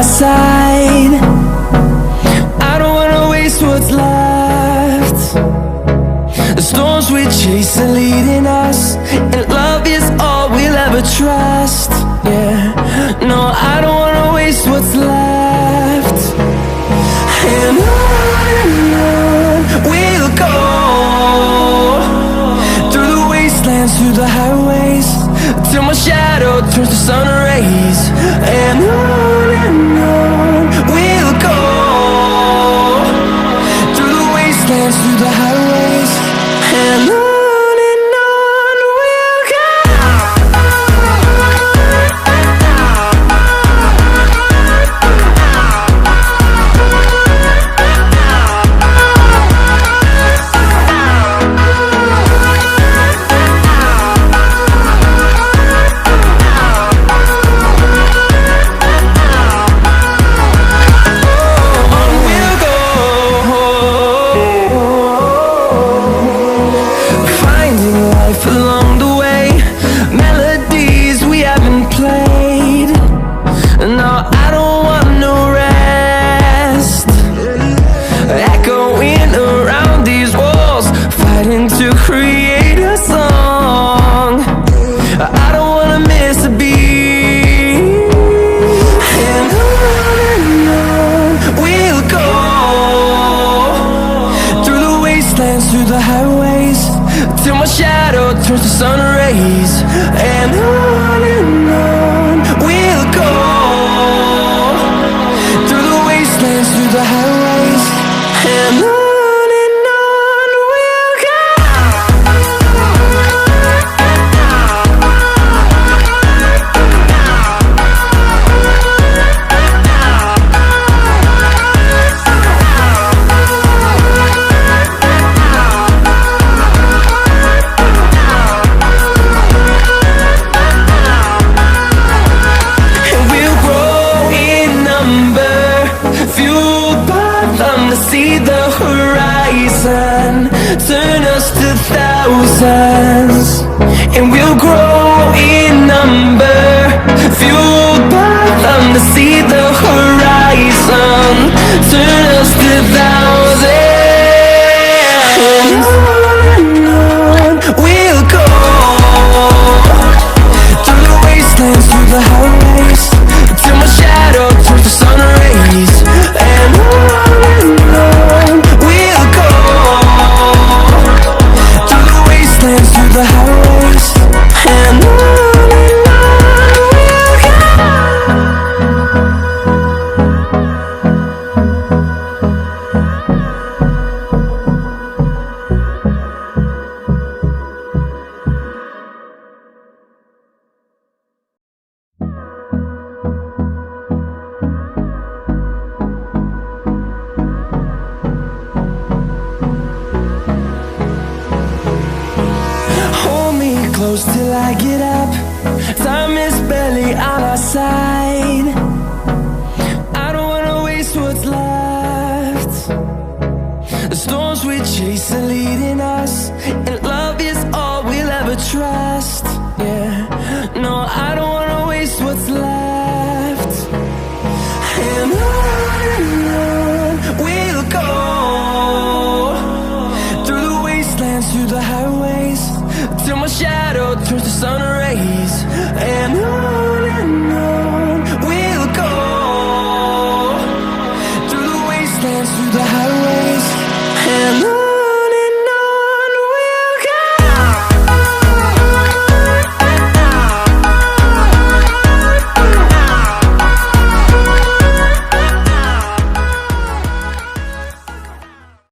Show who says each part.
Speaker 1: our side. I don't wanna waste what's left. The storms we chase are leading us, and love is all we'll ever trust. Yeah, no, I don't wanna waste what's left. And on we'll go, through the wastelands, through the highways, till my shadow turns to sun rays. And on we'll go, through the wastelands, through the highways, and on we'll go. Along the way, melodies we haven't played. No, I don't want no rest. Echoing around these walls, fighting to create a song. I don't wanna miss a beat. And on we'll go, through the wastelands, through the highways, till my shadow turns to sun rays. And on we'll go, through the wastelands, through the highways, and on we'll go. See the horizon, turn us to thousands, and we'll grow in number, fueled by them. To see the horizon, turn us to thousands. And on we'll go, through the wastelands, through the highways, till my shadow turns to sun rays. And on we'll go, through the wastelands, through the highways, and on we'll go. Close till I get up, time is barely on our side. I don't wanna waste what's left. The storms we chase are leading us, and love is all we'll ever trust. Yeah, no, I don't wanna waste what's left. And on we'll go, through the wastelands, through the highways, till my shadow turns to sun rays. And on